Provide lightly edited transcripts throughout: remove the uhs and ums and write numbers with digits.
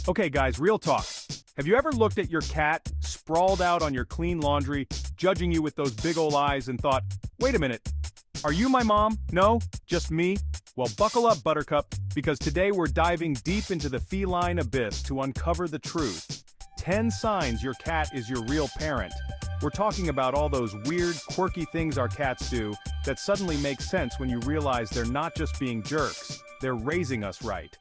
Okay guys, real talk. Have you ever looked at your cat, sprawled out on your clean laundry, judging you with those big ol' eyes and thought, wait a minute, are you my mom? No? Just me? Well, buckle up, Buttercup, because today we're diving deep into the feline abyss to uncover the truth. 10 signs your cat is your real parent. We're talking about all those weird, quirky things our cats do that suddenly make sense when you realize they're not just being jerks, they're raising us right.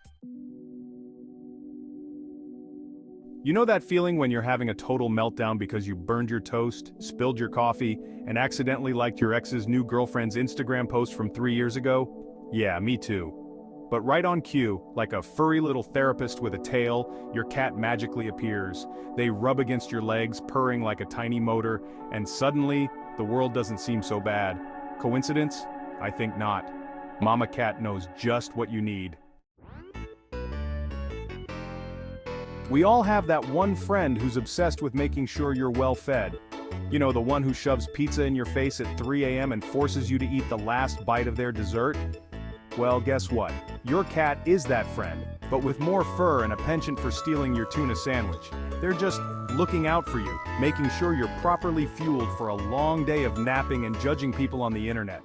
You know that feeling when you're having a total meltdown because you burned your toast, spilled your coffee, and accidentally liked your ex's new girlfriend's Instagram post from 3 years ago? Yeah, me too. But right on cue, like a furry little therapist with a tail, your cat magically appears. They rub against your legs, purring like a tiny motor, and suddenly, the world doesn't seem so bad. Coincidence? I think not. Mama Cat knows just what you need. We all have that one friend who's obsessed with making sure you're well fed. You know, the one who shoves pizza in your face at 3 a.m. and forces you to eat the last bite of their dessert? Well, guess what? Your cat is that friend, but with more fur and a penchant for stealing your tuna sandwich. They're just looking out for you, making sure you're properly fueled for a long day of napping and judging people on the internet.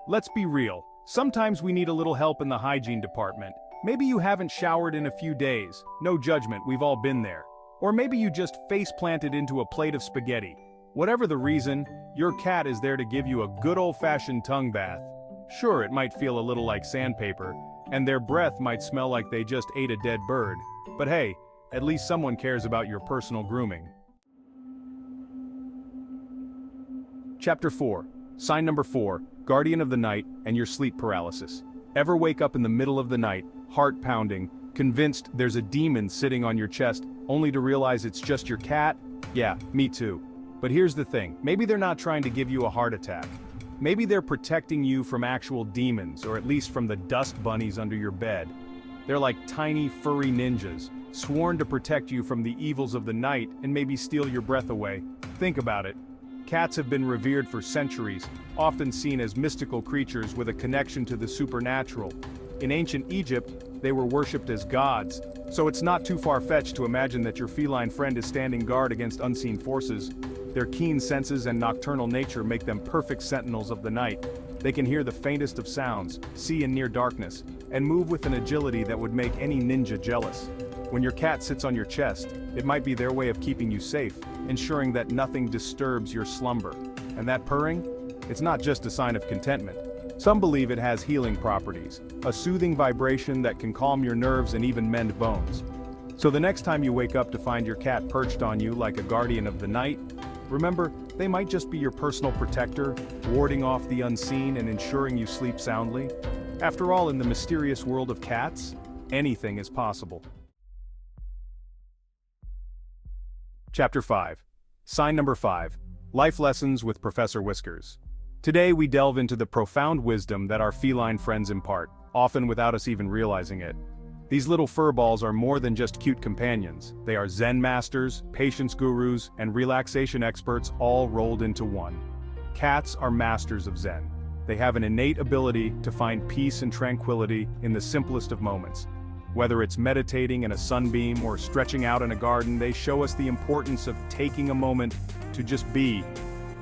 Let's be real. Sometimes we need a little help in the hygiene department. Maybe you haven't showered in a few days. No judgment, we've all been there. Or maybe you just face-planted into a plate of spaghetti. Whatever the reason, your cat is there to give you a good old-fashioned tongue bath. Sure, it might feel a little like sandpaper, and their breath might smell like they just ate a dead bird. But hey, at least someone cares about your personal grooming. Chapter 4. Sign number 4, Guardian of the Night and your sleep paralysis. Ever wake up in the middle of the night, heart pounding, convinced there's a demon sitting on your chest, only to realize it's just your cat? Yeah, me too. But here's the thing, maybe they're not trying to give you a heart attack. Maybe they're protecting you from actual demons, or at least from the dust bunnies under your bed. They're like tiny furry ninjas, sworn to protect you from the evils of the night and maybe steal your breath away. Think about it. Cats have been revered for centuries, often seen as mystical creatures with a connection to the supernatural. In ancient Egypt, they were worshipped as gods, so it's not too far-fetched to imagine that your feline friend is standing guard against unseen forces. Their keen senses and nocturnal nature make them perfect sentinels of the night. They can hear the faintest of sounds, see in near darkness, and move with an agility that would make any ninja jealous. When your cat sits on your chest, it might be their way of keeping you safe, ensuring that nothing disturbs your slumber. And that purring? It's not just a sign of contentment. Some believe it has healing properties, a soothing vibration that can calm your nerves and even mend bones. So the next time you wake up to find your cat perched on you like a guardian of the night, remember, they might just be your personal protector, warding off the unseen and ensuring you sleep soundly. After all, in the mysterious world of cats, anything is possible. Chapter 5. Sign number 5. Life Lessons with Professor Whiskers. Today we delve into the profound wisdom that our feline friends impart, often without us even realizing it. These little furballs are more than just cute companions. They are Zen masters, patience gurus, and relaxation experts all rolled into one. Cats are masters of Zen. They have an innate ability to find peace and tranquility in the simplest of moments. Whether it's meditating in a sunbeam or stretching out in a garden, they show us the importance of taking a moment to just be.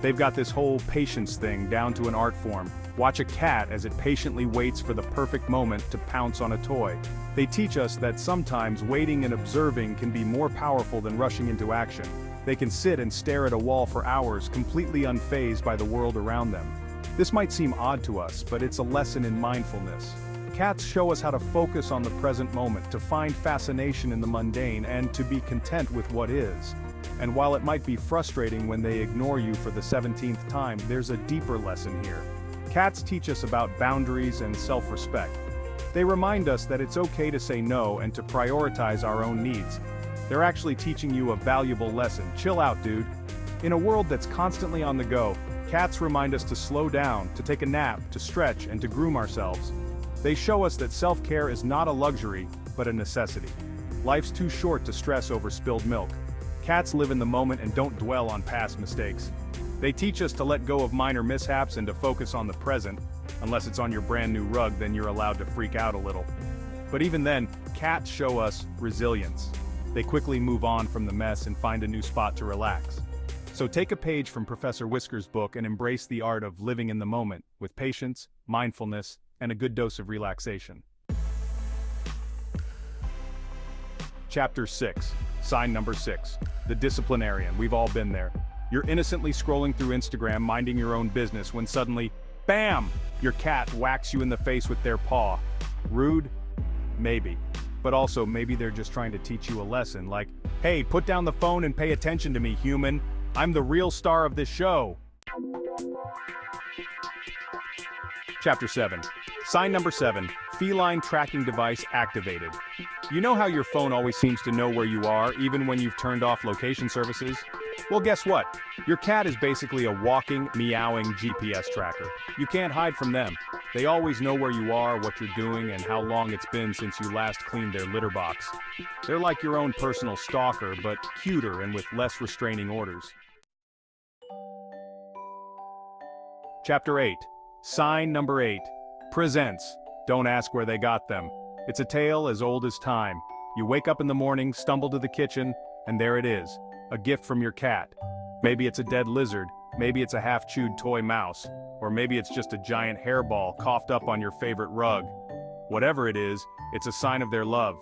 They've got this whole patience thing down to an art form. Watch a cat as it patiently waits for the perfect moment to pounce on a toy. They teach us that sometimes waiting and observing can be more powerful than rushing into action. They can sit and stare at a wall for hours, completely unfazed by the world around them. This might seem odd to us, but it's a lesson in mindfulness. Cats show us how to focus on the present moment, to find fascination in the mundane, and to be content with what is. And while it might be frustrating when they ignore you for the 17th time, there's a deeper lesson here. Cats teach us about boundaries and self-respect. They remind us that it's okay to say no and to prioritize our own needs. They're actually teaching you a valuable lesson. Chill out, dude. In a world that's constantly on the go, cats remind us to slow down, to take a nap, to stretch, and to groom ourselves. They show us that self-care is not a luxury, but a necessity. Life's too short to stress over spilled milk. Cats live in the moment and don't dwell on past mistakes. They teach us to let go of minor mishaps and to focus on the present. Unless it's on your brand new rug, then you're allowed to freak out a little. But even then, cats show us resilience. They quickly move on from the mess and find a new spot to relax. So take a page from Professor Whisker's book and embrace the art of living in the moment with patience, mindfulness, and a good dose of relaxation. Chapter 6. Sign number 6. The disciplinarian. We've all been there. You're innocently scrolling through Instagram, minding your own business, when suddenly, BAM! Your cat whacks you in the face with their paw. Rude? Maybe. But also, maybe they're just trying to teach you a lesson, like, hey, put down the phone and pay attention to me, human. I'm the real star of this show. Chapter 7. Sign number 7. Feline tracking device activated. You know how your phone always seems to know where you are, even when you've turned off location services? Well, guess what? Your cat is basically a walking, meowing GPS tracker. You can't hide from them. They always know where you are, what you're doing, and how long it's been since you last cleaned their litter box. They're like your own personal stalker, but cuter and with less restraining orders. Chapter 8. Sign number 8. Presents. Don't ask where they got them. It's a tale as old as time. You wake up in the morning, stumble to the kitchen, and there it is. A gift from your cat. Maybe it's a dead lizard, maybe it's a half-chewed toy mouse, or maybe it's just a giant hairball coughed up on your favorite rug. Whatever it is, it's a sign of their love,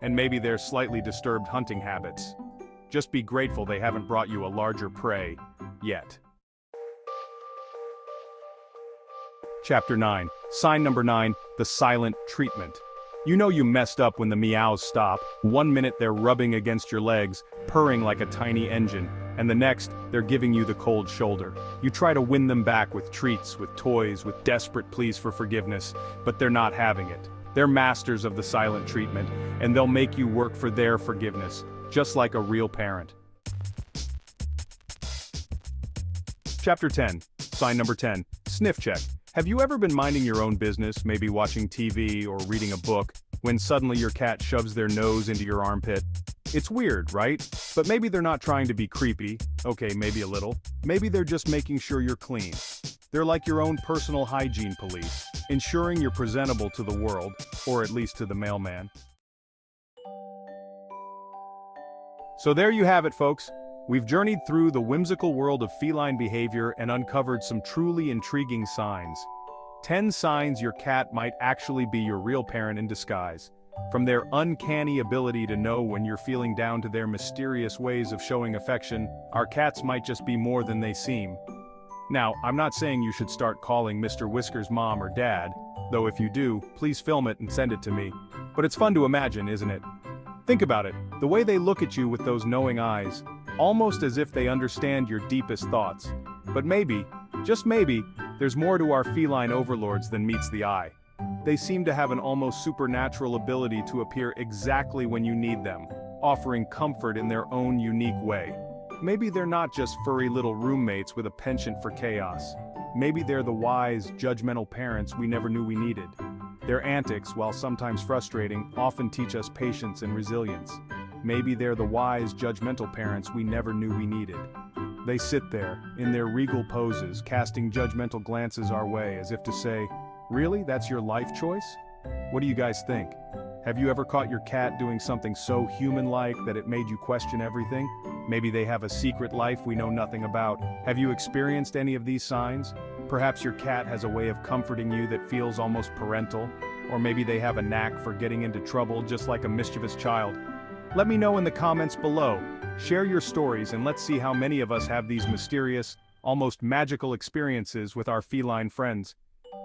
and maybe their slightly disturbed hunting habits. Just be grateful they haven't brought you a larger prey, yet. Chapter 9. Sign number 9. The silent treatment. You know you messed up when the meows stop. 1 minute they're rubbing against your legs, purring like a tiny engine, and the next, they're giving you the cold shoulder. You try to win them back with treats, with toys, with desperate pleas for forgiveness, but they're not having it. They're masters of the silent treatment, and they'll make you work for their forgiveness, just like a real parent. Chapter 10. Sign number 10. Sniff check. Have you ever been minding your own business, maybe watching TV or reading a book, when suddenly your cat shoves their nose into your armpit? It's weird, right? But maybe they're not trying to be creepy. Okay, maybe a little. Maybe they're just making sure you're clean. They're like your own personal hygiene police, ensuring you're presentable to the world, or at least to the mailman. So there you have it, folks. We've journeyed through the whimsical world of feline behavior and uncovered some truly intriguing signs. 10 signs your cat might actually be your real parent in disguise. From their uncanny ability to know when you're feeling down to their mysterious ways of showing affection, our cats might just be more than they seem. Now, I'm not saying you should start calling Mr. Whisker's mom or dad, though if you do, please film it and send it to me. But it's fun to imagine, isn't it? Think about it, the way they look at you with those knowing eyes, almost as if they understand your deepest thoughts. But maybe, just maybe, there's more to our feline overlords than meets the eye. They seem to have an almost supernatural ability to appear exactly when you need them, offering comfort in their own unique way. Maybe they're not just furry little roommates with a penchant for chaos. Maybe they're the wise, judgmental parents we never knew we needed. Their antics, while sometimes frustrating, often teach us patience and resilience. Maybe they're the wise, judgmental parents we never knew we needed. They sit there, in their regal poses, casting judgmental glances our way as if to say, "Really? That's your life choice?" What do you guys think? Have you ever caught your cat doing something so human-like that it made you question everything? Maybe they have a secret life we know nothing about. Have you experienced any of these signs? Perhaps your cat has a way of comforting you that feels almost parental, or maybe they have a knack for getting into trouble just like a mischievous child. Let me know in the comments below. Share your stories and let's see how many of us have these mysterious, almost magical experiences with our feline friends.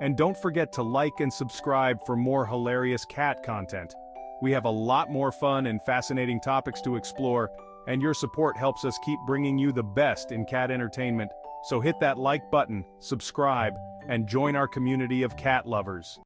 And don't forget to like and subscribe for more hilarious cat content. We have a lot more fun and fascinating topics to explore, and your support helps us keep bringing you the best in cat entertainment. So hit that like button, subscribe, and join our community of cat lovers.